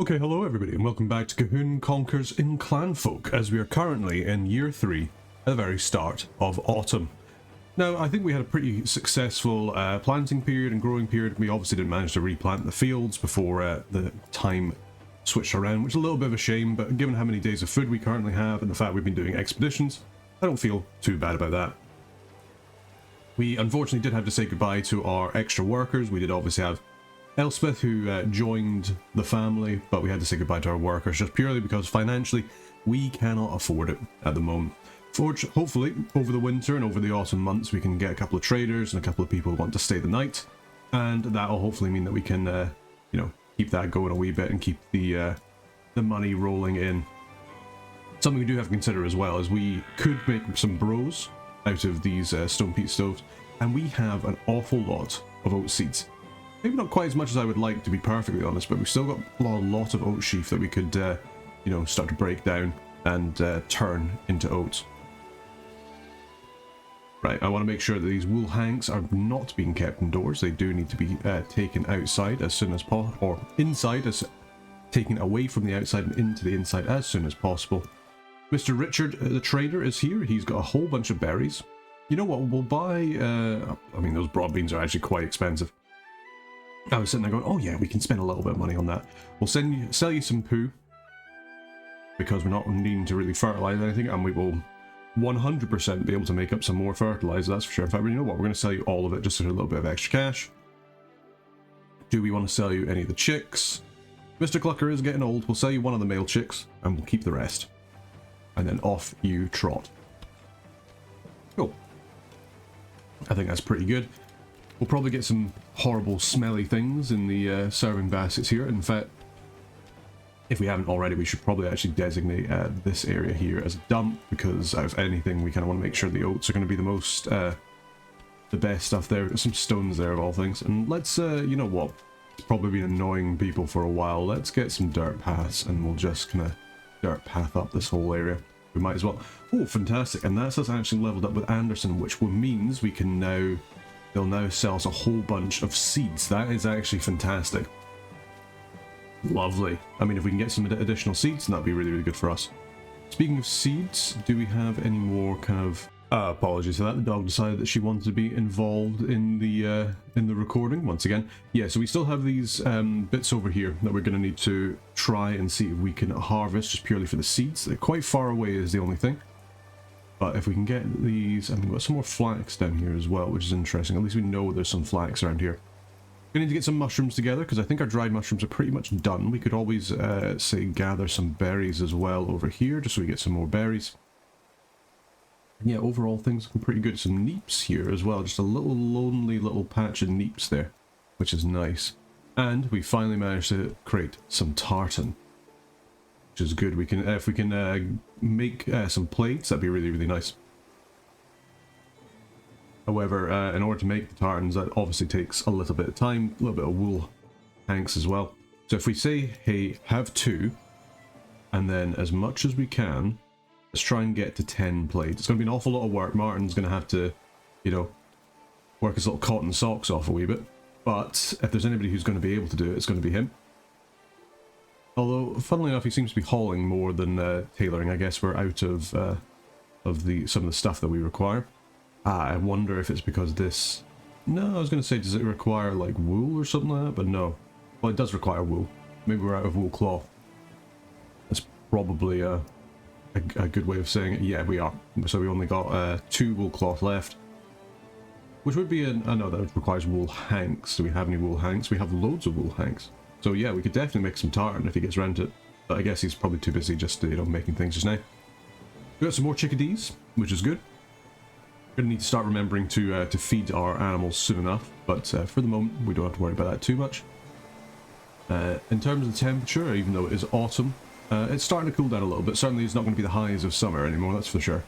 Okay, hello everybody and welcome back to Colquhoun Conquers in Clanfolk, as we are currently in year 3 at the very start of autumn. Now, I think we had a pretty successful planting period and growing period. We obviously didn't manage to replant the fields before the time switched around, which is a little bit of a shame, but given how many days of food we currently have and the fact we've been doing expeditions, I don't feel too bad about that. We unfortunately did have to say goodbye to our extra workers. We did obviously have Elspeth, who joined the family, but we had to say goodbye to our workers just purely because financially we cannot afford it at the moment. Hopefully over the winter and over the autumn months we can get a couple of traders and a couple of people who want to stay the night, and that will hopefully mean that we can you know, keep that going a wee bit and keep the money rolling in. Something we do have to consider as well is we could make some bros out of these stone peat stoves, and we have an awful lot of oat seeds. Maybe not quite as much as I would like, to be perfectly honest, but we've still got a lot of oat sheaf that we could, you know, start to break down and turn into oats. Right, I want to make sure that these wool hanks are not being kept indoors. They do need to be taken outside as soon as possible, or inside, as taken away from the outside and into the inside as soon as possible. Mr. Richard, the trader, is here. He's got a whole bunch of berries. You know what, we'll buy, I mean, those broad beans are actually quite expensive. I was sitting there going, oh yeah, we can spend a little bit of money on that. We'll sell you some poo, because we're not needing to really fertilise anything, and we will 100% be able to make up some more fertiliser, that's for sure. In fact, you know what, we're going to sell you all of it just for a little bit of extra cash. Do we want to sell you any of the chicks? Mr. Clucker is getting old. We'll sell you one of the male chicks, and we'll keep the rest. And then off you trot. Cool. I think that's pretty good. We'll probably get some horrible smelly things in the serving baskets here. In fact, if we haven't already, we should probably actually designate this area here as a dump, because out of anything we kind of want to make sure the oats are going to be the most, the best stuff there. There's some stones there of all things. And let's, you know what, it's probably been annoying people for a while. Let's get some dirt paths and we'll just kind of dirt path up this whole area. We might as well. Oh, fantastic. And that's us actually leveled up with Anderson, which means we can now... They'll now sell us a whole bunch of seeds. That is actually fantastic. Lovely. I mean, if we can get some additional seeds, that'd be really, really good for us. Speaking of seeds, do we have any more kind of... apologies for that. The dog decided that she wanted to be involved in the recording once again. Yeah, so we still have these bits over here that we're going to need to try and see if we can harvest just purely for the seeds. They're quite far away is the only thing. But if we can get these, and we've got some more flax down here as well, which is interesting. At least we know there's some flax around here. We need to get some mushrooms together, because I think our dried mushrooms are pretty much done. We could always, say, gather some berries as well over here, just so we get some more berries. And yeah, overall things looking pretty good. Some neeps here as well, just a little lonely little patch of neeps there, which is nice. And we finally managed to create some tartan, which is good. We can, if we can make some plates, that'd be really, really nice. However, in order to make the tartans, that obviously takes a little bit of time, a little bit of wool hanks as well. So if we say, hey, have 2, and then as much as we can, let's try and get to 10 plates. It's going to be an awful lot of work. Martin's going to have to, you know, work his little cotton socks off a wee bit. But if there's anybody who's going to be able to do it, it's going to be him. Although, funnily enough, he seems to be hauling more than tailoring. I guess we're out of some of the stuff that we require. I wonder if it's because this... No, I was going to say, does it require, like, wool or something like that? But no. Well, it does require wool. Maybe we're out of wool cloth. That's probably a good way of saying it. Yeah, we are. So we only got 2 wool cloth left. Which would be I know that requires wool hanks. Do we have any wool hanks? We have loads of wool hanks. So yeah, we could definitely make some tartan if he gets around to it. But I guess he's probably too busy just, you know, making things just now. We got some more chickadees, which is good. We're going to need to start remembering to feed our animals soon enough. But for the moment, we don't have to worry about that too much. In terms of the temperature, even though it is autumn, it's starting to cool down a little bit. Certainly it's not going to be the highs of summer anymore, that's for sure.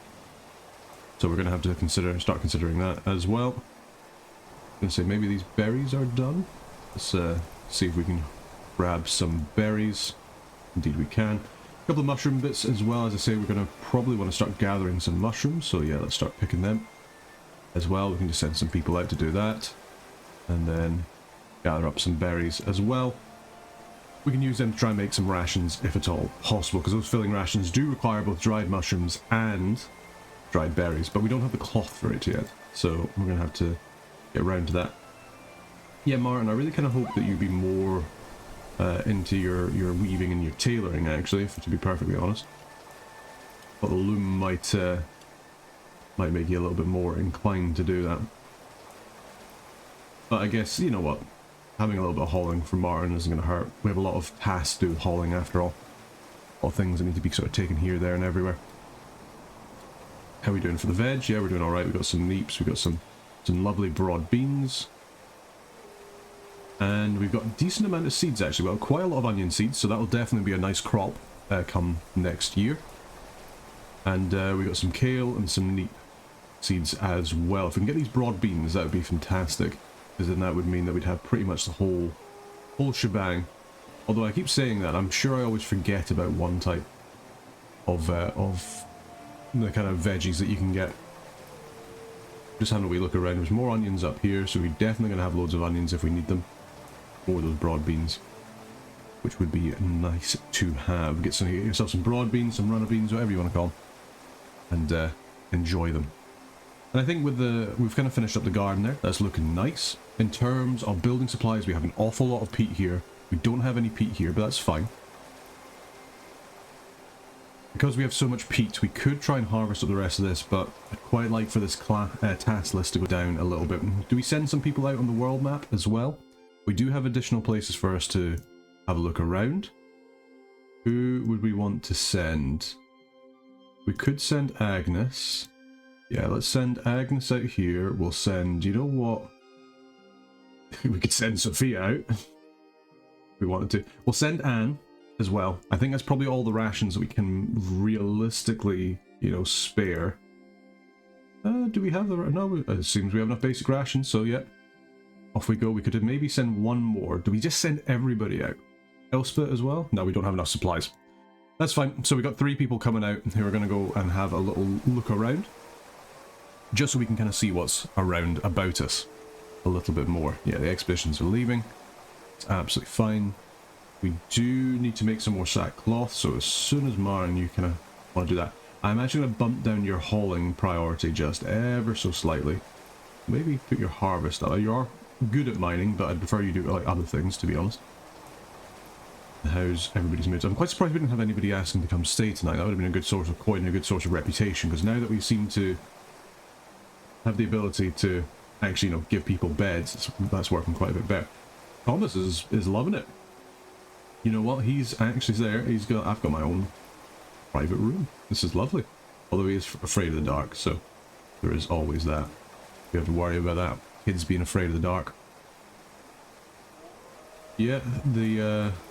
So we're going to have to start considering that as well. I'm going to say maybe these berries are done. Let's see if we can grab some berries. Indeed we can. A couple of mushroom bits as well. As I say, we're going to probably want to start gathering some mushrooms. So yeah, let's start picking them as well. We can just send some people out to do that. And then gather up some berries as well. we can use them to try and make some rations if at all possible, because those filling rations do require both dried mushrooms and dried berries, but we don't have the cloth for it yet, so we're going to have to get around to that. Yeah, Martin, I really kind of hope that you'd be more into your weaving and your tailoring, actually, to be perfectly honest. But the loom might make you a little bit more inclined to do that. But I guess, you know what, having a little bit of hauling from Martin isn't going to hurt. We have a lot of tasks to do with hauling after all. All things that need to be sort of taken here, there and everywhere. How are we doing for the veg? Yeah, we're doing alright. We've got some neeps, we've got some lovely broad beans. And we've got a decent amount of seeds actually. We've got quite a lot of onion seeds, so that'll definitely be a nice crop come next year. And we've got some kale and some neep seeds as well. If we can get these broad beans, that would be fantastic. Because then that would mean that we'd have pretty much the whole shebang. Although I keep saying that, I'm sure I always forget about one type of the kind of veggies that you can get. Just having a wee look around. There's more onions up here, so we're definitely going to have loads of onions if we need them. Or those broad beans, which would be nice to have. Get yourself some broad beans, some runner beans, whatever you want to call them, and enjoy them. And I think we've kind of finished up the garden there. That's looking nice. In terms of building supplies, we have an awful lot of peat here. We don't have any peat here, but that's fine. Because we have so much peat, we could try and harvest up the rest of this, but I'd quite like for this task list to go down a little bit. Do we send some people out on the world map as well? We do have additional places for us to have a look around. Who would we want to send? We could send Agnes. Yeah, let's send Agnes out here. We'll send, you know what? We could send Sophia out. If we wanted to. We'll send Anne as well. I think that's probably all the rations that we can realistically, you know, spare. Do we have the... No, it seems we have enough basic rations, so yeah. Off we go. We could maybe send one more. Do we just send everybody out? Elspeth as well? No, we don't have enough supplies. That's fine. So we got 3 people coming out who are going to go and have a little look around. Just so we can kind of see what's around about us a little bit more. Yeah, the expeditions are leaving. It's absolutely fine. We do need to make some more sackcloth, so as soon as Maren, you kind of want to do that. I'm actually going to bump down your hauling priority just ever so slightly. Maybe put your harvest up. You are good at mining, but I'd prefer you do like other things, to be honest. How's everybody's mood? I'm quite surprised we didn't have anybody asking to come stay tonight. That would have been a good source of coin and a good source of reputation, because now that we seem to have the ability to actually, you know, give people beds, that's working quite a bit better. Thomas is loving it. You know what? He's actually there. I've got my own private room. This is lovely. Although he is afraid of the dark, so there is always that. We have to worry about that. Kids being afraid of the dark. Yeah,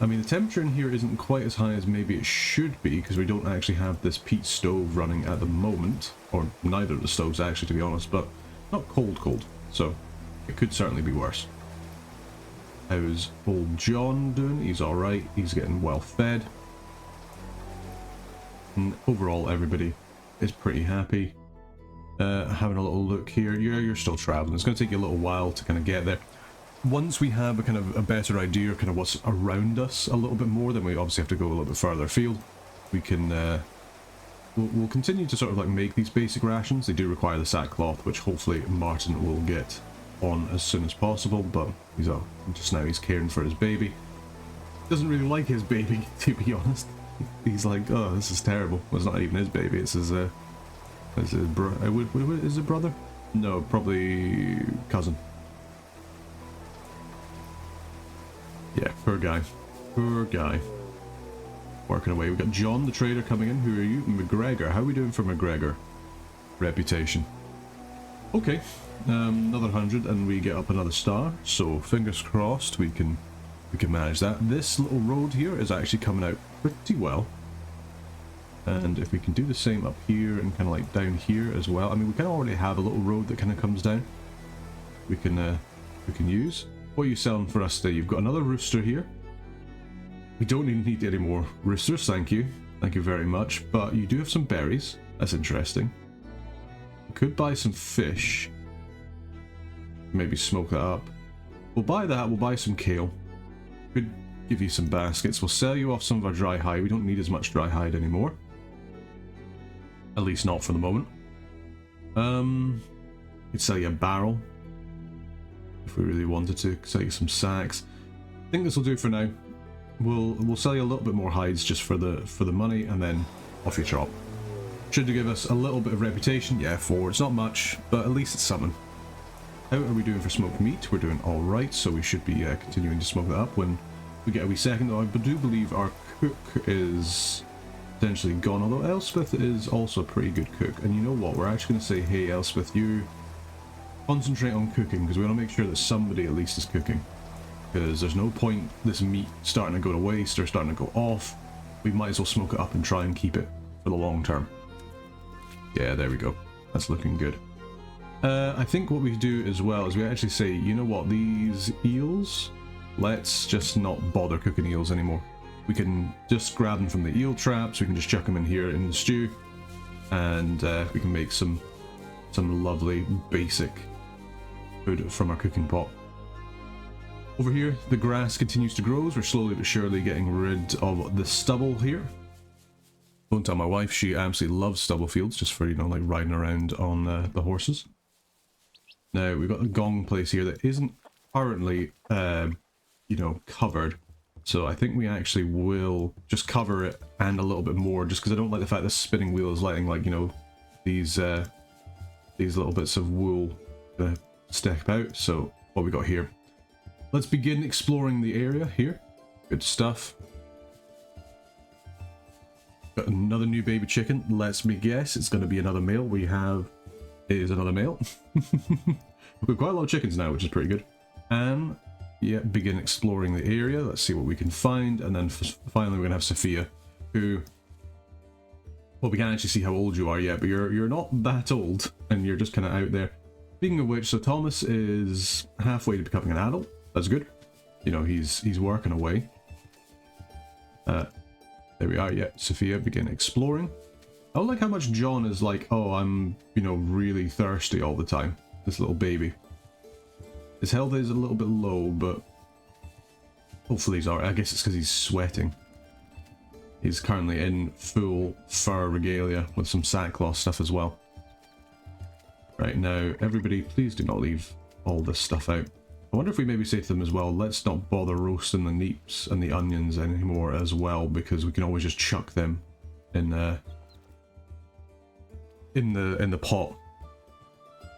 I mean, the temperature in here isn't quite as high as maybe it should be, because we don't actually have this peat stove running at the moment, or neither of the stoves actually, to be honest, but not cold, so it could certainly be worse. How's old John doing? He's alright, he's getting well fed. And overall, everybody is pretty happy. Having a little look here. Yeah, you're still traveling. It's going to take you a little while to kind of get there. Once we have a kind of a better idea of kind of what's around us a little bit more, then we obviously have to go a little bit further afield. We can, we'll continue to sort of like make these basic rations. They do require the sackcloth, which hopefully Martin will get on as soon as possible, but he's just now he's caring for his baby. Doesn't really like his baby, to be honest. He's like, oh, this is terrible. Well, it's not even his baby, it's his, is it brother? No, probably cousin. Yeah, poor guy. Poor guy. Working away. We've got John the trader coming in. Who are you? McGregor. How are we doing for McGregor? Reputation. Okay. Another 100 and we get up another star. So fingers crossed we can manage that. This little road here is actually coming out pretty well. And if we can do the same up here and kind of like down here as well. I mean, we kind of already have a little road that kind of comes down. We can use. What are you selling for us today? You've got another rooster here. We don't even need any more roosters, thank you. Thank you very much. But you do have some berries. That's interesting. We could buy some fish. Maybe smoke that up. We'll buy that. We'll buy some kale. Could give you some baskets. We'll sell you off some of our dry hide. We don't need as much dry hide anymore. At least not for the moment. Could sell you a barrel if we really wanted to. Sell you some sacks. I think this will do for now. We'll sell you a little bit more hides just for the money, and then off you trot. Should give us a little bit of reputation. Yeah, 4. It's not much, but at least it's something. How are we doing for smoked meat? We're doing all right, so we should be continuing to smoke that up when we get a wee second. Though I do believe our cook is potentially gone, although Elspeth is also a pretty good cook. And you know what? We're actually going to say, hey Elspeth, you concentrate on cooking, because we want to make sure that somebody at least is cooking. Because there's no point this meat starting to go to waste or starting to go off. We might as well smoke it up and try and keep it for the long term. Yeah, there we go. That's looking good. I think what we do as well is we actually say, you know what, these eels, let's just not bother cooking eels anymore. We can just grab them from the eel traps, we can just chuck them in here in the stew, and we can make some lovely basic food from our cooking pot. Over here, the grass continues to grow as we're slowly but surely getting rid of the stubble here. Don't tell my wife, she absolutely loves stubble fields, just for, you know, like riding around on the horses. Now, we've got a gong place here that isn't currently, you know, covered. So I think we actually will just cover it and a little bit more, just because I don't like the fact this spinning wheel is letting, like, you know, these little bits of wool step out. So what we got here? Let's begin exploring the area here. Good stuff. Got another new baby chicken. Let's me guess, it's going to be another male. It is another male. We've got quite a lot of chickens now, which is pretty good. And yeah, begin exploring the area. Let's see what we can find. And then finally we're going to have Sophia, who, well, we can't actually see how old you are yet, but you're not that old, and you're just kind of out there. Speaking of which, so Thomas is halfway to becoming an adult. That's good. You know, he's working away. There we are. Yeah, Sophia, begin exploring. I don't like how much John is like, oh, I'm, you know, really thirsty all the time. This little baby. His health is a little bit low, but hopefully he's alright. I guess it's because he's sweating. He's currently in full fur regalia with some sackcloth stuff as well. Right, now, everybody, please do not leave all this stuff out. I wonder if we maybe say to them as well, let's not bother roasting the neeps and the onions anymore as well, because we can always just chuck them in the pot.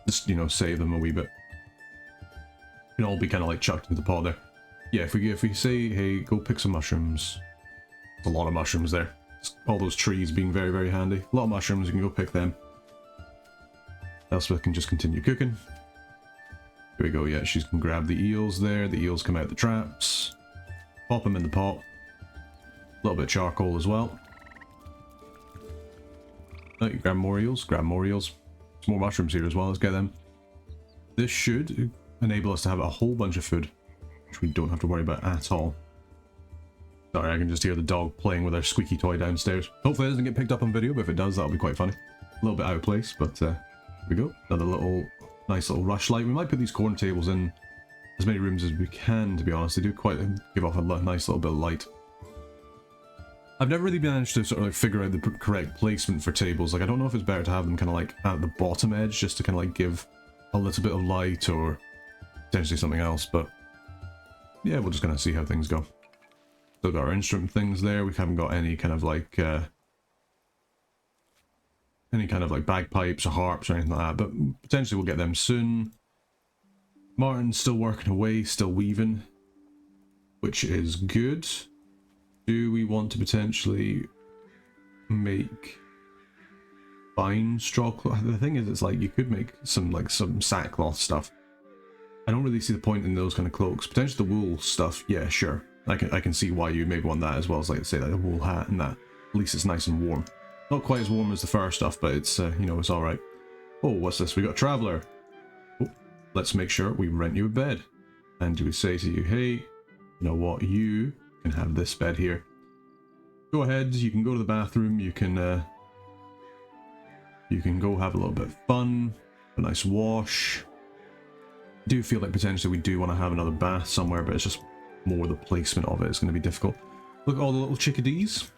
Just, you know, save them a wee bit. Can all be kind of like chucked into the pot there. Yeah, if we say, hey, go pick some mushrooms. There's a lot of mushrooms there. All those trees being very, very handy. A lot of mushrooms, you can go pick them. Elspeth can just continue cooking. Here we go, yeah, she can grab the eels there. The eels come out the traps. Pop them in the pot. A little bit of charcoal as well. Oh, you grab more eels, grab more eels. There's more mushrooms here as well, let's get them. This should enable us to have a whole bunch of food, which we don't have to worry about at all. Sorry, I can just hear the dog playing with our squeaky toy downstairs. Hopefully it doesn't get picked up on video, but if it does, that'll be quite funny. A little bit out of place, but here we go. Another nice little rushlight. We might put these corn tables in as many rooms as we can, to be honest. They do quite give off a nice little bit of light. I've never really managed to sort of like figure out the correct placement for tables. Like, I don't know if it's better to have them kind of like at the bottom edge, just to kind of like give a little bit of light, or potentially something else, but yeah, we're just gonna see how things go. Still got our instrument things there. We haven't got any kind of like bagpipes or harps or anything like that, but potentially we'll get them soon. Martin's still working away, still weaving, which is good. Do we want to potentially make fine straw cloth? The thing is, it's like you could make some sackcloth stuff. I don't really see the point in those kind of cloaks. Potentially the wool stuff, yeah, sure. I can see why you maybe want that as well as, like, say, like a wool hat and that. At least it's nice and warm. Not quite as warm as the fur stuff, but it's, you know, it's alright. Oh, what's this? We got a traveller. Oh, let's make sure we rent you a bed. And do we say to you, hey, you know what, you can have this bed here. Go ahead, you can go to the bathroom, you can go have a little bit of fun, a nice wash. I do feel like potentially we do want to have another bath somewhere, but it's just more the placement of it is going to be difficult. Look at all the little chickadees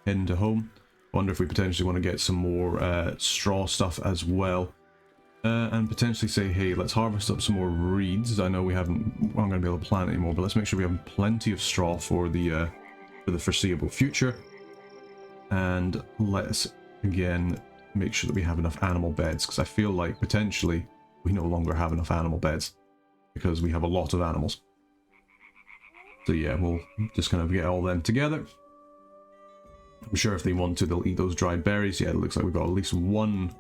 heading to home. Wonder if we potentially want to get some more straw stuff as well. And potentially say, hey, let's harvest up some more reeds. I know we aren't going to be able to plant anymore, but let's make sure we have plenty of straw for the foreseeable future. And let's, again, make sure that we have enough animal beds, because I feel like potentially we no longer have enough animal beds, because we have a lot of animals. So yeah, we'll just kind of get all them together. I'm sure if they want to, they'll eat those dried berries. Yeah, it looks like we've got at least one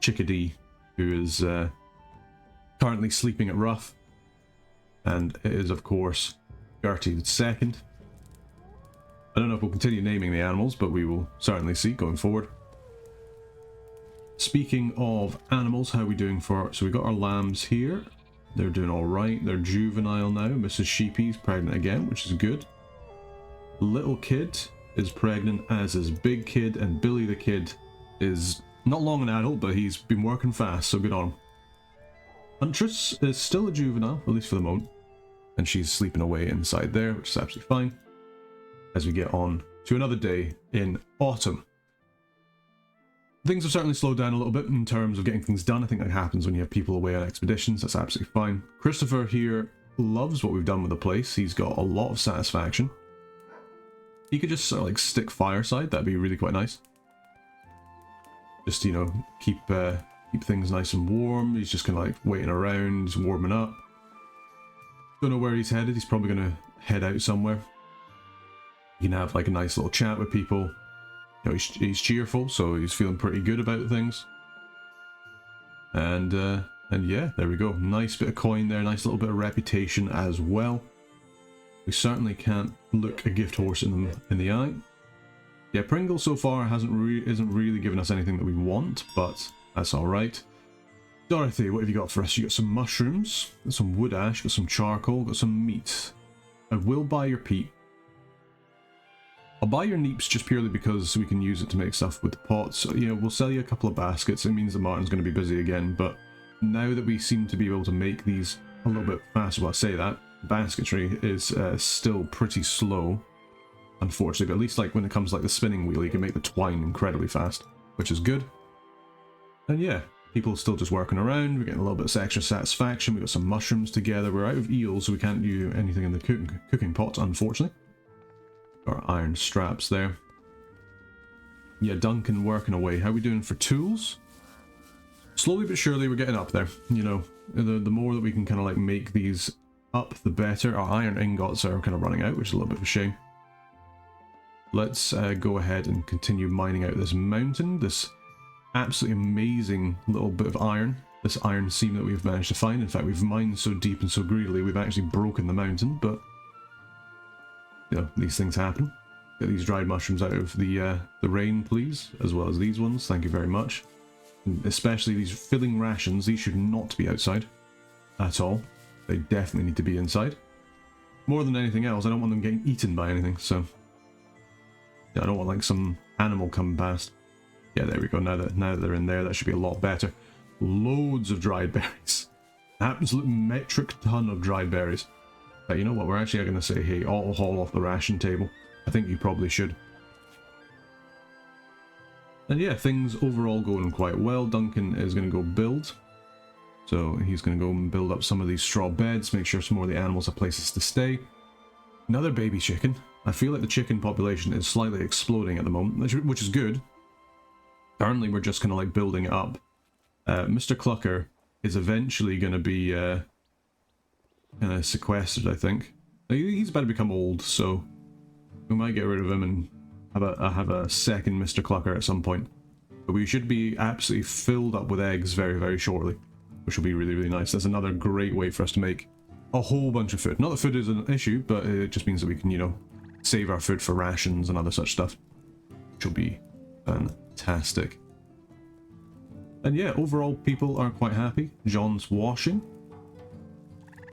chickadee who is currently sleeping at rough. And it is, of course, Gertie the second. I don't know if we'll continue naming the animals, but we will certainly see going forward. Speaking of animals, how are we doing for... So we got our lambs here. They're doing alright. They're juvenile now. Mrs. Sheepy's pregnant again, which is good. Little kid is pregnant, as is Big Kid, and Billy the kid is not long an adult, but he's been working fast, so good on him. Huntress is still a juvenile, at least for the moment, and she's sleeping away inside there, which is absolutely fine, as we get on to another day in autumn. Things have certainly slowed down a little bit in terms of getting things done. I think that happens when you have people away on expeditions. That's absolutely fine. Christopher here loves what we've done with the place. He's got a lot of satisfaction. He could just sort of like stick fireside. That'd be really quite nice. Just, you know, keep things nice and warm. He's just kind of like waiting around, he's warming up. Don't know where he's headed. He's probably going to head out somewhere. You can have like a nice little chat with people. You know, he's cheerful, so he's feeling pretty good about things. And yeah, there we go. Nice bit of coin there, nice little bit of reputation as well. We certainly can't look a gift horse in the eye. Yeah, Pringle so far isn't really giving us anything that we want, but that's all right. Dorothy, what have you got for us? You got some mushrooms, got some wood ash, got some charcoal, got some meat. I will buy your peat. I'll buy your neeps just purely because we can use it to make stuff with the pots. So, you know, we'll sell you a couple of baskets. It means that Martin's going to be busy again, but now that we seem to be able to make these a little bit faster, well, I say that, basketry is still pretty slow, unfortunately, but at least like when it comes to like the spinning wheel, you can make the twine incredibly fast, which is good. And yeah, people are still just working around. We're getting a little bit of extra satisfaction. We got some mushrooms together. We're out of eels, so we can't do anything in the cooking pot, unfortunately. Got our iron straps there. Yeah, Duncan working away. How are we doing for tools? Slowly but surely we're getting up there. You know, the more that we can kind of like make these up, the better. Our iron ingots are kind of running out, which is a little bit of a shame. Let's go ahead and continue mining out this mountain. This absolutely amazing little bit of iron. This iron seam that we've managed to find. In fact, we've mined so deep and so greedily, we've actually broken the mountain, but you know, these things happen. Get these dried mushrooms out of the rain, please, as well as these ones. Thank you very much. And especially these filling rations. These should not be outside at all. They definitely need to be inside. More than anything else, I don't want them getting eaten by anything, so yeah, I don't want like some animal coming past. Yeah, there we go. Now that they're in there, that should be a lot better. Loads of dried berries. Absolute metric ton of dried berries. You know what, we're actually going to say, hey, I'll haul off the ration table. I think you probably should. And yeah, things overall going quite well. Duncan is going to go build. So he's going to go and build up some of these straw beds, make sure some more of the animals have places to stay. Another baby chicken. I feel like the chicken population is slightly exploding at the moment, which is good. Currently, we're just kind of like building it up. Mr. Clucker is eventually going to be kind of sequestered, I think. He's about to become old, so we might get rid of him and have a second Mr. Clucker at some point. But we should be absolutely filled up with eggs very, very shortly, which will be really, really nice. That's another great way for us to make a whole bunch of food. Not that food is an issue, but it just means that we can, you know, save our food for rations and other such stuff, which will be fantastic. And yeah, overall people are quite happy. John's washing.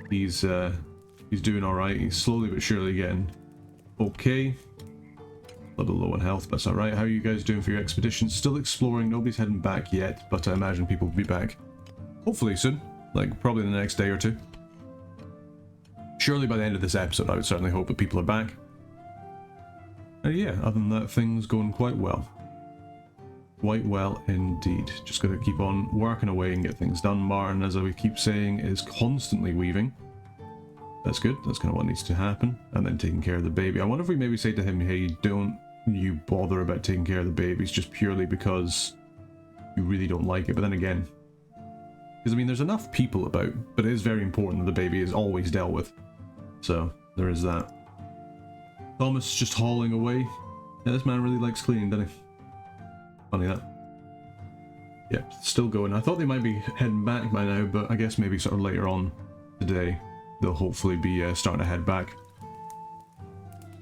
He's doing alright. He's slowly but surely getting okay. A little low on health, but that's alright. How are you guys doing for your expedition? Still exploring. Nobody's heading back yet, but I imagine people will be back hopefully soon. Like probably the next day or two. surely by the end of this episode, I would certainly hope that people are back. Yeah, other than that, things going quite well. Quite well indeed. Just got to keep on working away and get things done. Martin, as I keep saying, is constantly weaving. That's good. That's kind of what needs to happen. And then taking care of the baby. I wonder if we maybe say to him, hey, don't you bother about taking care of the babies just purely because you really don't like it. But then again, because I mean, there's enough people about, but it is very important that the baby is always dealt with. So there is that. Thomas just hauling away. Yeah, this man really likes cleaning, doesn't he? Funny that. Yeah, still going. I thought they might be heading back by now, but I guess maybe sort of later on today they'll hopefully be starting to head back.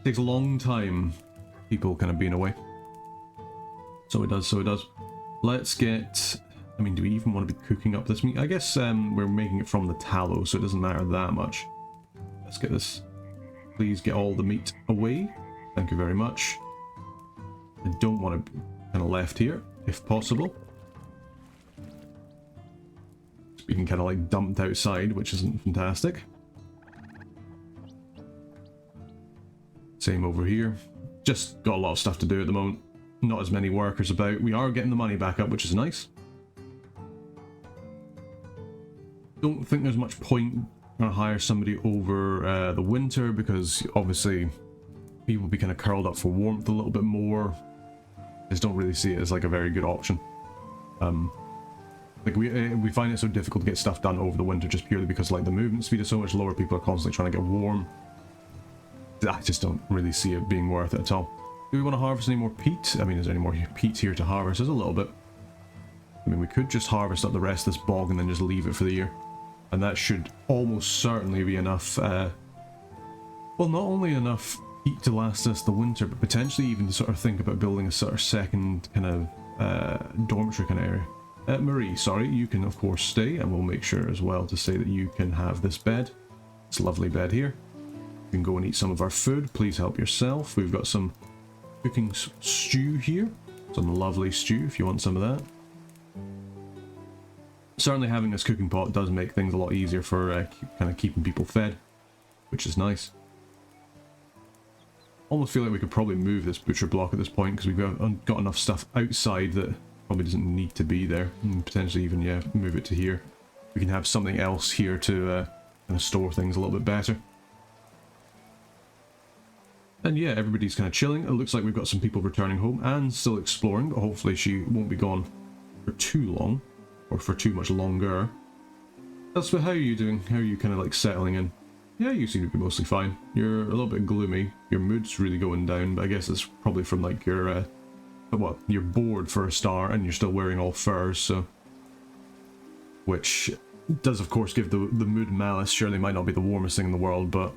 Takes a long time, people kind of being away. So it does, so it does. Let's get... I mean, do we even want to be cooking up this meat? I guess we're making it from the tallow, so it doesn't matter that much. Let's get this. Please get all the meat away. Thank you very much. I don't want to be kind of left here, if possible. It's being kind of like dumped outside, which isn't fantastic. Same over here. Just got a lot of stuff to do at the moment. Not as many workers about. We are getting the money back up, which is nice. Don't think there's much point trying to hire somebody over the winter, because obviously people will be kind of curled up for warmth a little bit more. I just don't really see it as like a very good option. Like we find it so difficult to get stuff done over the winter just purely because like the movement speed is so much lower, people are constantly trying to get warm. I just don't really see it being worth it at all. Do we want to harvest any more peat? I mean, is there any more peat here to harvest? There's a little bit. I mean, we could just harvest up the rest of this bog and then just leave it for the year. And that should almost certainly be enough, well, not only enough peat to last us the winter, but potentially even to sort of think about building a sort of second kind of dormitory kind of area. Marie, sorry, you can of course stay, and we'll make sure as well to say that you can have this bed. This lovely bed here. You can go and eat some of our food. Please help yourself. We've got some cooking stew here. Some lovely stew if you want some of that. Certainly having this cooking pot does make things a lot easier for kind of keeping people fed, which is nice. Almost feel like we could probably move this butcher block at this point because we've got enough stuff outside that probably doesn't need to be there, and potentially even, yeah, move it to here. We can have something else here to kind of store things a little bit better. And yeah, everybody's kind of chilling. It looks like we've got some people returning home and still exploring, but hopefully she won't be gone for too long, or for too much longer. Elsewhere, how are you doing? How are you kind of like settling in? Yeah, you seem to be mostly fine. You're a little bit gloomy. Your mood's really going down, but I guess it's probably from like your, well, you're bored for a start and you're still wearing all furs, so... Which does of course give the mood malice. Surely might not be the warmest thing in the world, but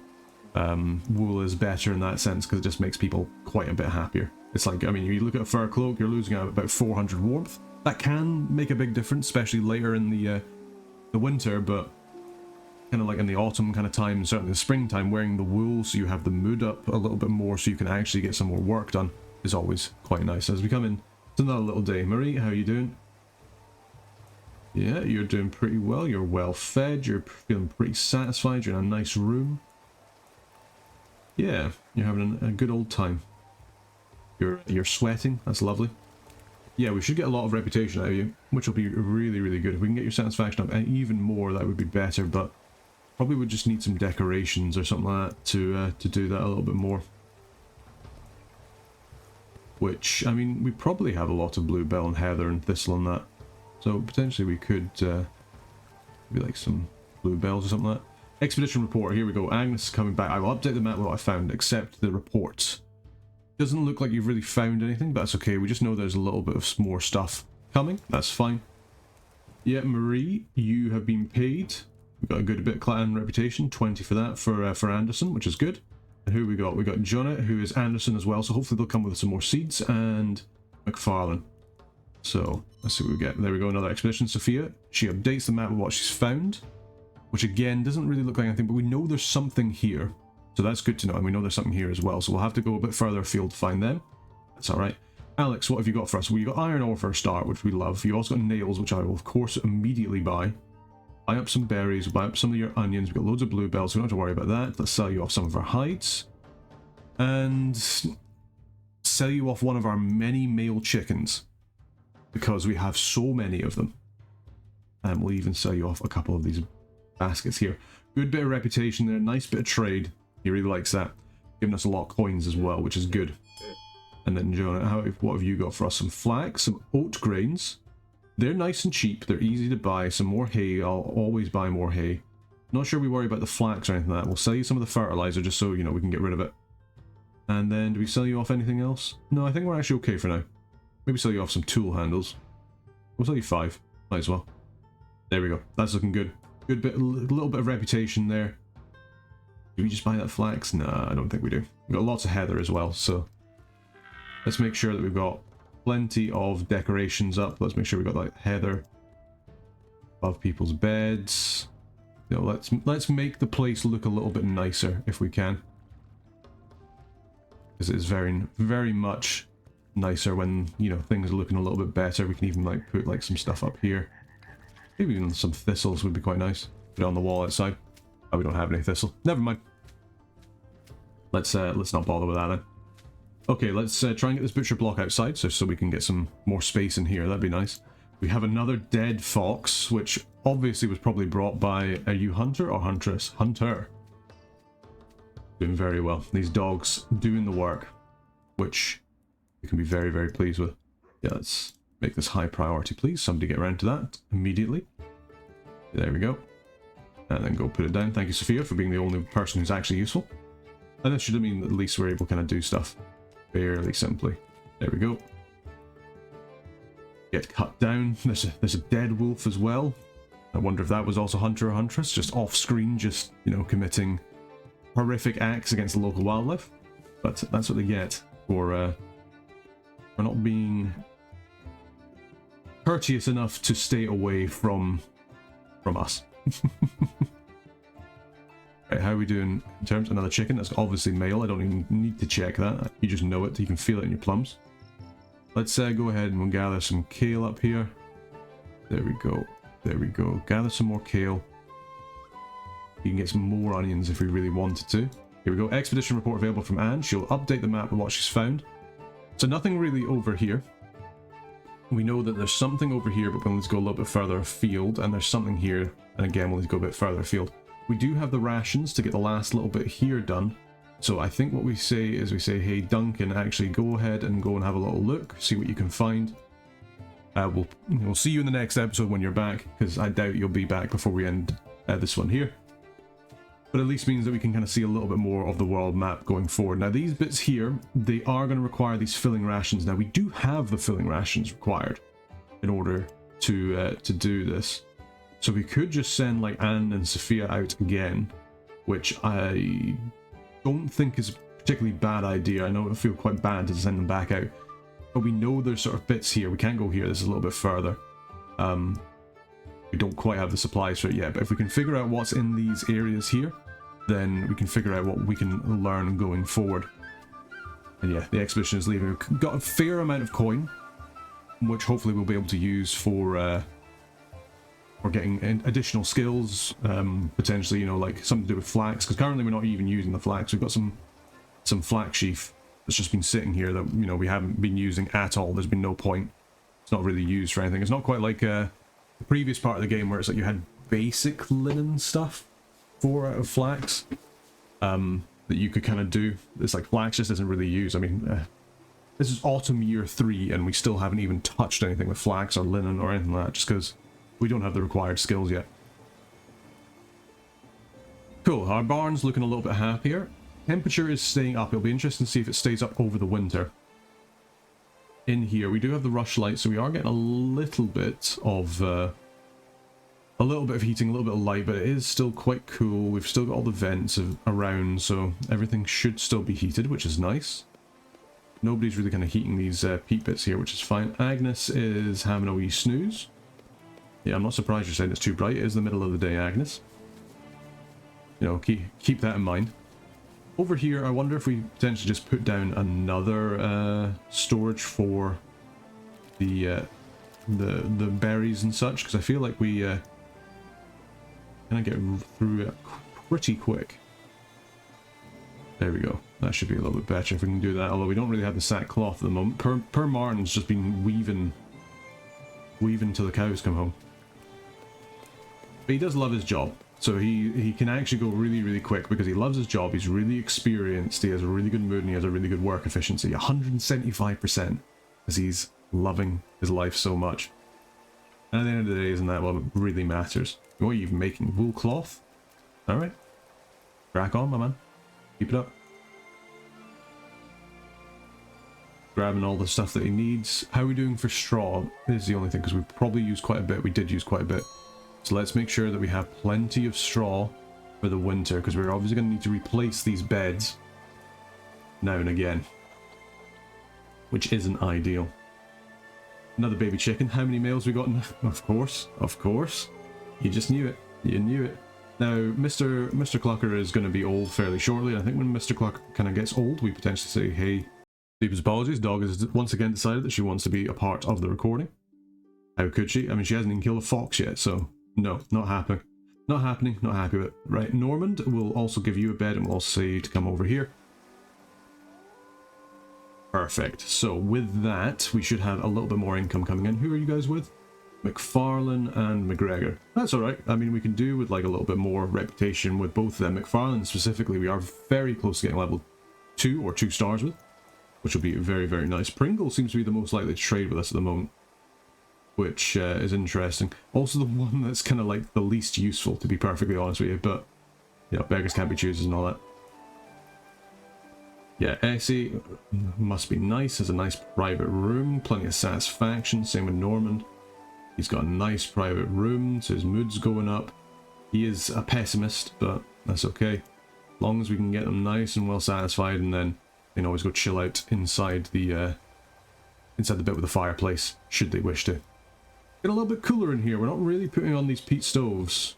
wool is better in that sense because it just makes people quite a bit happier. It's like, I mean, you look at a fur cloak, you're losing out about 400 warmth. That can make a big difference, especially later in the winter, but kind of like in the autumn kind of time, certainly the springtime, wearing the wool so you have the mood up a little bit more so you can actually get some more work done is always quite nice. As we come in to another little day. Marie, how are you doing? Yeah, you're doing pretty well. You're well fed. You're feeling pretty satisfied. You're in a nice room. Yeah, you're having a good old time. You're sweating. That's lovely. Yeah, we should get a lot of reputation out of you, which will be really, really good. If we can get your satisfaction up and even more, that would be better, but probably would just need some decorations or something like that to do that a little bit more. Which, I mean, we probably have a lot of bluebell and heather and thistle and that. So potentially we could maybe like some bluebells or something like that. Expedition report, here we go. Agnes is coming back. I will update the map with what I found, except the reports. Doesn't look like you've really found anything, but that's okay. We just know there's a little bit of more stuff coming. That's fine. Yeah, Marie, you have been paid. We've got a good bit of clan reputation. 20 for that for Anderson, which is good. And who we got? We got Jonah, who is Anderson as well. So hopefully they'll come with some more seeds, and McFarlane. So let's see what we get. There we go. Another expedition. Sophia. She updates the map with what she's found, which again doesn't really look like anything, but we know there's something here. So that's good to know, and we know there's something here as well, so we'll have to go a bit further afield to find them. That's alright. Alex, what have you got for us? Well, you got iron ore for a start, which we love. You also got nails, which I will of course immediately buy. Buy up some berries, buy up some of your onions. We've got loads of bluebells, so we don't have to worry about that. Let's sell you off some of our hides. And sell you off one of our many male chickens, because we have so many of them. And we'll even sell you off a couple of these baskets here. Good bit of reputation there, nice bit of trade. He really likes that. Giving us a lot of coins as well, which is good. And then Jonah, what have you got for us? Some flax, some oat grains. They're nice and cheap, they're easy to buy. Some more hay, I'll always buy more hay. Not sure we worry about the flax or anything like that. We'll sell you some of the fertilizer just so, you know, we can get rid of it. And then, do we sell you off anything else? No, I think we're actually okay for now. Maybe sell you off some tool handles. We'll sell you 5. Might as well. There we go. That's looking good. Good bit, a little bit of reputation there. Do we just buy that flax? Nah, I don't think we do. We've got lots of heather as well, so let's make sure that we've got plenty of decorations up. Let's make sure we've got like heather above people's beds. You know, let's make the place look a little bit nicer if we can. Because it is very, very much nicer when, you know, things are looking a little bit better. We can even like put like some stuff up here. Maybe even some thistles would be quite nice. Put it on the wall outside. Oh, we don't have any thistle. Never mind. Let's not bother with that then. Okay, let's try and get this butcher block outside so we can get some more space in here. That'd be nice. We have another dead fox, which obviously was probably brought by, are you hunter or huntress? Hunter. Doing very well. These dogs doing the work, which we can be very, very pleased with. Yeah, let's make this high priority, please. Somebody get around to that immediately. There we go. And then go put it down. Thank you, Sophia, for being the only person who's actually useful. And that should mean that at least we're able to kind of do stuff fairly simply. There we go. Get cut down. There's a dead wolf as well. I wonder if that was also hunter or huntress, just off screen, just, you know, committing horrific acts against the local wildlife. But that's what they get for not being courteous enough to stay away from us. Right, how are we doing in terms of another chicken? That's obviously male. I don't even need to check that. You just know it. You can feel it in your plums. Let's go ahead and we'll gather some kale up here. There we go. There we go. Gather some more kale. You can get some more onions if we really wanted to. Here we go. Expedition report available from Anne. She'll update the map with what she's found. So nothing really over here. We know that there's something over here, but we'll need to go a little bit further afield, and there's something here, and again we'll need to go a bit further afield. We do have the rations to get the last little bit here done. So I think what we say is we say, hey Duncan, actually go ahead and go and have a little look, see what you can find. We'll see you in the next episode when you're back, because I doubt you'll be back before we end this one here. But at least means that we can kind of see a little bit more of the world map going forward. Now these bits here, they are going to require these filling rations. Now we do have the filling rations required in order to do this. So we could just send like Anne and Sophia out again, which I don't think is a particularly bad idea. I know it feel quite bad to send them back out. But we know there's sort of bits here. We can't go here, this is a little bit further. We don't quite have the supplies for it yet, but if we can figure out what's in these areas here, then we can figure out what we can learn going forward. And yeah, the expedition is leaving. We've got a fair amount of coin, which hopefully we'll be able to use for getting additional skills, potentially, you know, like something to do with flax, because currently we're not even using the flax. We've got some flax sheaf that's just been sitting here that, you know, we haven't been using at all. There's been no point. It's not really used for anything. It's not quite like the previous part of the game where it's like you had basic linen stuff for out of flax that you could kind of do. It's like flax just isn't really used. I mean, this is autumn year 3 and we still haven't even touched anything with flax or linen or anything like that, just because we don't have the required skills yet. Cool, our barn's looking a little bit happier. Temperature is staying up. It'll be interesting to see if it stays up over the winter. In here, we do have the rush light, so we are getting a little bit of heating, a little bit of light, but it is still quite cool. We've still got all the vents around, so everything should still be heated, which is nice. Nobody's really kind of heating these peat bits here, which is fine. Agnes is having a wee snooze. Yeah, I'm not surprised you're saying it's too bright. It is the middle of the day, Agnes. You know, keep that in mind. Over here, I wonder if we potentially just put down another storage for the berries and such, because I feel like we Can I get through it pretty quick? There we go. That should be a little bit better if we can do that, although we don't really have the sackcloth at the moment. Per Martin's just been weaving till the cows come home. But he does love his job, so he can actually go really, really quick because he loves his job. He's really experienced, he has a really good mood, and he has a really good work efficiency. 175%, because he's loving his life so much. And at the end of the day, isn't that what really matters? What are you even making? Wool cloth? Alright. Crack on, my man. Keep it up. Grabbing all the stuff that he needs. How are we doing for straw? This is the only thing, because we probably used quite a bit. We did use quite a bit. So let's make sure that we have plenty of straw for the winter, because we're obviously going to need to replace these beds now and again, which isn't ideal. Another baby chicken. How many males we got? Of course, of course. You just knew it. You knew it. Now, Mr. Clucker is going to be old fairly shortly, and I think when Mr. Clucker kind of gets old, we potentially say, hey, deepest apologies, dog has once again decided that she wants to be a part of the recording. How could she? I mean, she hasn't even killed a fox yet, so no, not happening. Not happening, not happy with it. Right, Normand will also give you a bed, and we'll also say to come over here. Perfect. So with that, we should have a little bit more income coming in. Who are you guys with? McFarlane and McGregor. That's alright. I mean, we can do with like a little bit more reputation with both of them. McFarlane specifically, we are very close to getting level 2 or 2 stars with, which will be very, very nice. Pringle seems to be the most likely to trade with us at the moment, which is interesting. Also the one that's kind of like the least useful, to be perfectly honest with you, but, you know, beggars can't be choosers and all that. Yeah, Essie must be nice, has a nice private room, plenty of satisfaction, same with Normand. He's got a nice private room, so his mood's going up. He is a pessimist, but that's okay. As long as we can get them nice and well satisfied, and then they can always go chill out inside the bit with the fireplace, should they wish to. Get a little bit cooler in here. We're not really putting on these peat stoves.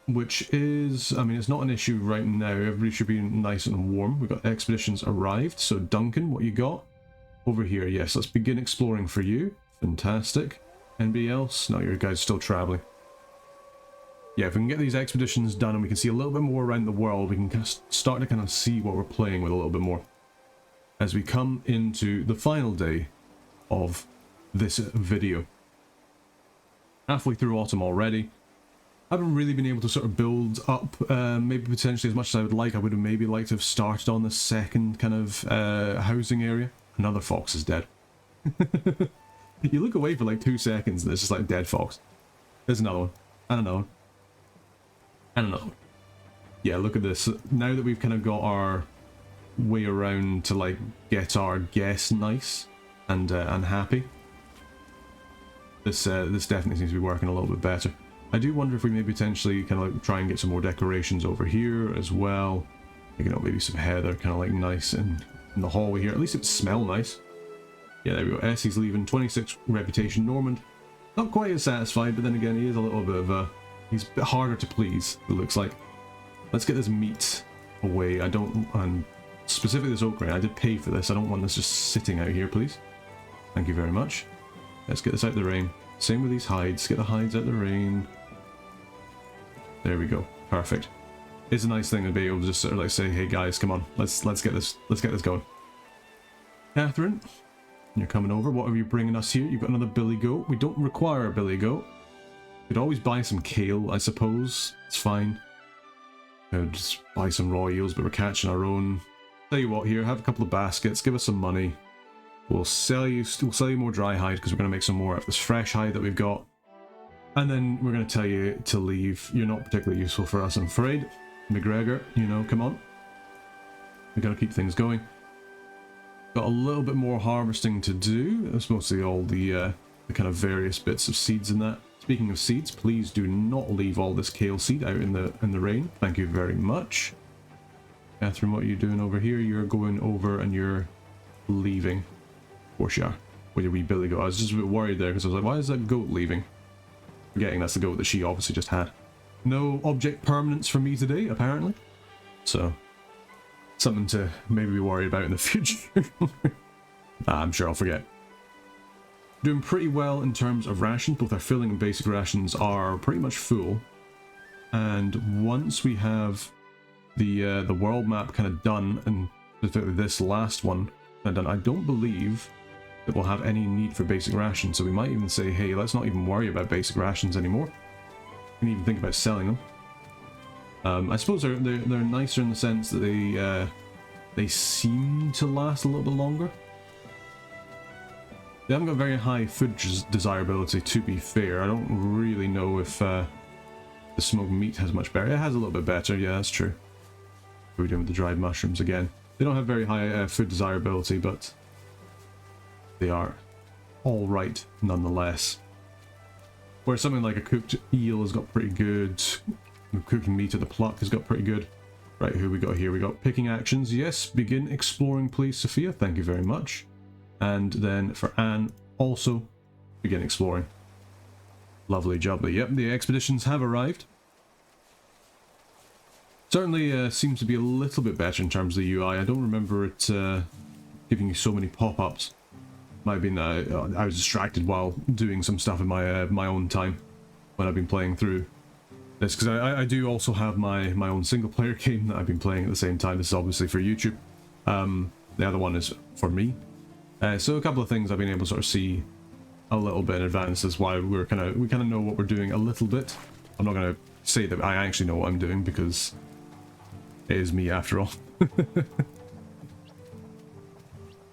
Which is, I mean, it's not an issue right now. Everybody should be nice and warm. We've got expeditions arrived. So Duncan, what you got? Over here, yes. Let's begin exploring for you. Fantastic. Anybody else? No, your guys still traveling. Yeah, if we can get these expeditions done and we can see a little bit more around the world, we can start to kind of see what we're playing with a little bit more. As we come into the final day of this video. Halfway through autumn already. I haven't really been able to sort of build up, maybe potentially as much as I would like. I would have maybe liked to have started on the second kind of housing area. Another fox is dead. You look away for like 2 seconds and it's just like a dead fox. There's another one. And another one. And another one. Yeah, look at this. Now that we've kind of got our way around to like get our guests nice and happy, this definitely seems to be working a little bit better. I do wonder if we maybe potentially kind of like try and get some more decorations over here as well. You know, maybe some heather kind of like nice in the hallway here. At least it smells nice. Yeah, there we go. Essie's leaving. 26 reputation. Normand, not quite as satisfied, but then again, he is a little bit of a... He's a bit harder to please, it looks like. Let's get this meat away. I don't... And specifically this oak grain, I did pay for this. I don't want this just sitting out here, please. Thank you very much. Let's get this out of the rain. Same with these hides. Get the hides out of the rain. There we go. Perfect. It's a nice thing to be able to just sort of like say, hey guys, come on, let's get this going. Catherine, you're coming over. What are you bringing us here? You've got another billy goat. We don't require a billy goat. Could always buy some kale, I suppose. It's fine. Just buy some raw eels, but we're catching our own. Tell you what, here, have a couple of baskets. Give us some money. We'll sell you more dry hide because we're going to make some more out of this fresh hide that we've got. And then we're going to tell you to leave. You're not particularly useful for us, I'm afraid. McGregor, you know, come on. We're going to keep things going. Got a little bit more harvesting to do. That's mostly all the kind of various bits of seeds in that. Speaking of seeds, please do not leave all this kale seed out in the rain. Thank you very much. Catherine, what are you doing over here? You're going over and you're leaving. Of course you are. With your wee billy goat. I was just a bit worried there because I was like, why is that goat leaving? Forgetting that's the goat that she obviously just had. No object permanence for me today, apparently. So, something to maybe be worried about in the future. I'm sure I'll forget. Doing pretty well in terms of rations. Both our filling and basic rations are pretty much full. And once we have the world map kind of done, and specifically this last one done, I don't believe that we'll have any need for basic rations. So we might even say, hey, let's not even worry about basic rations anymore. We can even think about selling them. I suppose they're nicer in the sense that they seem to last a little bit longer. They haven't got very high food desirability, to be fair. I don't really know if the smoked meat has much better. It has a little bit better, yeah, that's true. What are we doing with the dried mushrooms again? They don't have very high food desirability, but they are alright nonetheless. Where something like a cooked eel has got pretty good. Cooked meat at the pluck has got pretty good. Right, who we got here? We got picking actions. Yes, begin exploring, please, Sophia. Thank you very much. And then for Anne, also begin exploring. Lovely jubbly. Yep, the expeditions have arrived. Certainly seems to be a little bit better in terms of the UI. I don't remember it giving you so many pop-ups. Might have been I was distracted while doing some stuff in my own time when I've been playing through this, because I do also have my own single-player game that I've been playing at the same time. This is obviously for YouTube. The other one is for me. So a couple of things I've been able to sort of see a little bit in advance. Is why we kind of know what we're doing a little bit. I'm not going to say that I actually know what I'm doing, because it is me after all.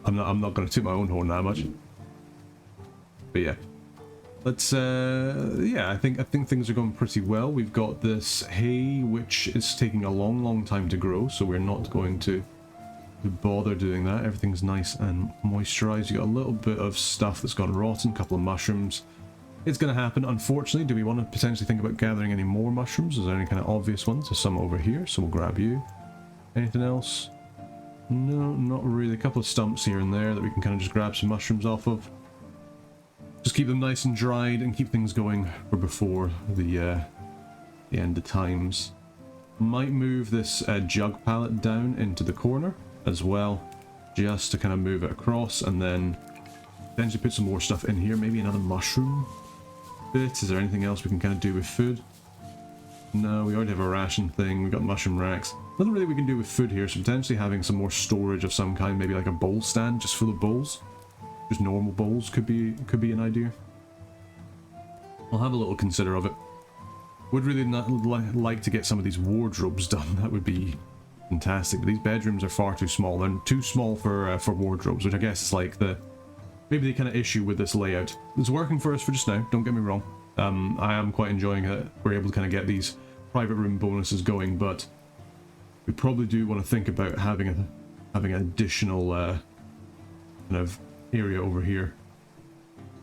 I'm not going to toot my own horn that much. But yeah, let's yeah, I think things are going pretty well. We've got this hay which is taking a long time to grow, so we're not going to bother doing that. Everything's nice and moisturized. You got a little bit of stuff that's gone rotten, a couple of mushrooms. It's going to happen, unfortunately. Do we want to potentially think about gathering any more mushrooms? Is there any kind of obvious ones? There's some over here, so we'll grab you. Anything else? No, not really. A couple of stumps here and there that we can kind of just grab some mushrooms off of. Just keep them nice and dried and keep things going for before the end of times. Might move this jug pallet down into the corner as well, just to kind of move it across, and then potentially put some more stuff in here. Maybe another mushroom bit. Is there anything else we can kind of do with food? No, we already have a ration thing. We've got mushroom racks. Nothing really we can do with food here, so potentially having some more storage of some kind, maybe like a bowl stand just full of bowls. Just normal bowls could be an idea. I'll have a little consider of it. Would really not like to get some of these wardrobes done. That would be fantastic. But these bedrooms are far too small. They're too small for wardrobes, which I guess is like maybe the kind of issue with this layout. It's working for us for just now, don't get me wrong. I am quite enjoying it. We're able to kind of get these private room bonuses going, but we probably do want to think about having an additional kind of area over here.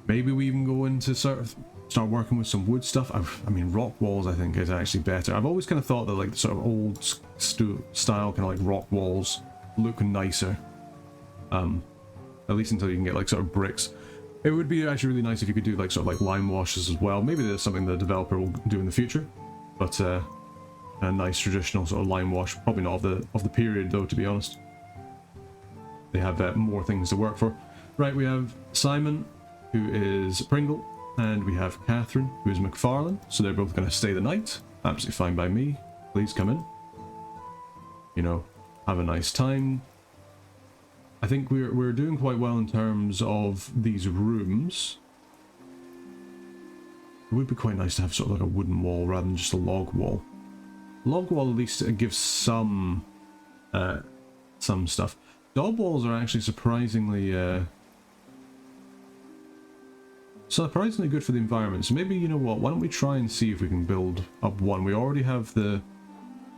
Maybe we even go into start working with some wood stuff. I mean, rock walls I think is actually better. I've always kind of thought that like the sort of old style kind of like rock walls look nicer. At least until you can get like sort of bricks. It would be actually really nice if you could do like sort of like lime washes as well. Maybe there's something the developer will do in the future. But a nice traditional sort of lime wash. Probably not of the period though, to be honest. They have more things to work for. Right, we have Simon, who is Pringle, and we have Catherine, who is McFarlane. So they're both going to stay the night. Absolutely fine by me. Please come in. You know, have a nice time. I think we're doing quite well in terms of these rooms. It would be quite nice to have sort of like a wooden wall rather than just a log wall. Log wall at least it gives some stuff. Dog walls are actually surprisingly good for the environment. So maybe, you know what, why don't we try and see if we can build up one. We already have the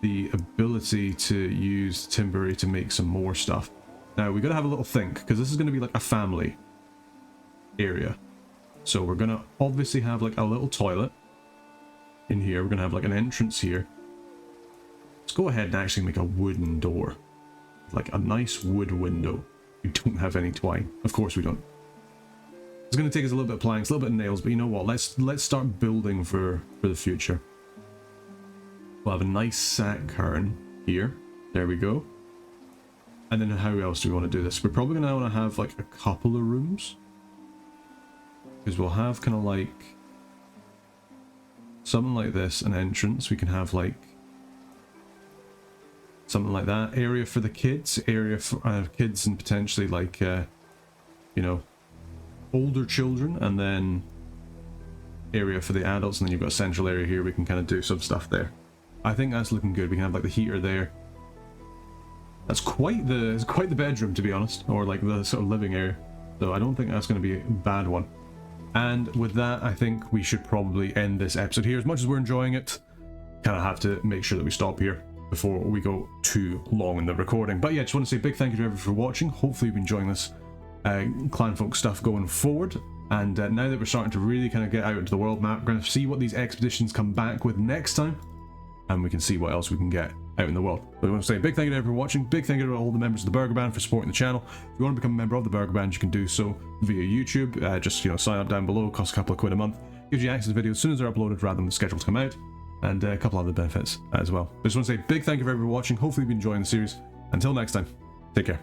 ability to use timbery to make some more stuff. Now we gotta have a little think, because this is gonna be like a family area. So we're gonna obviously have like a little toilet in here. We're gonna have like an entrance here. Let's go ahead and actually make a wooden door. Like a nice wood window. We don't have any twine. Of course we don't. It's going to take us a little bit of planks, a little bit of nails, but you know what? Let's start building for the future. We'll have a nice sack curtain here. There we go. And then how else do we want to do this? We're probably going to want to have like a couple of rooms. Because we'll have kind of like something like this, an entrance. We can have like something like that. Area for the kids, area for kids and potentially like, you know, older children, and then area for the adults, and then you've got a central area here. We can kind of do some stuff there. I think that's looking good. We can have like the heater there. That's quite the bedroom, to be honest, or like the sort of living area. So I don't think that's going to be a bad one. And with that, I think we should probably end this episode here. As much as we're enjoying it, kind of have to make sure that we stop here before we go too long in the recording. But yeah, just want to say a big thank you to everyone for watching. Hopefully you've been enjoying this Clanfolk stuff going forward. And now that we're starting to really kind of get out into the world map, we're going to see what these expeditions come back with next time, and we can see what else we can get out in the world. But I want to say a big thank you to everyone for watching. Big thank you to all the members of the Burger Band for supporting the channel. If you want to become a member of the Burger Band, you can do so via YouTube. Just, you know, sign up down below. It costs a couple of quid a month. Gives you access to videos as soon as they're uploaded rather than the schedule to come out, and a couple other benefits as well. I just want to say a big thank you for everyone watching. Hopefully you've been enjoying the series. Until next time, take care.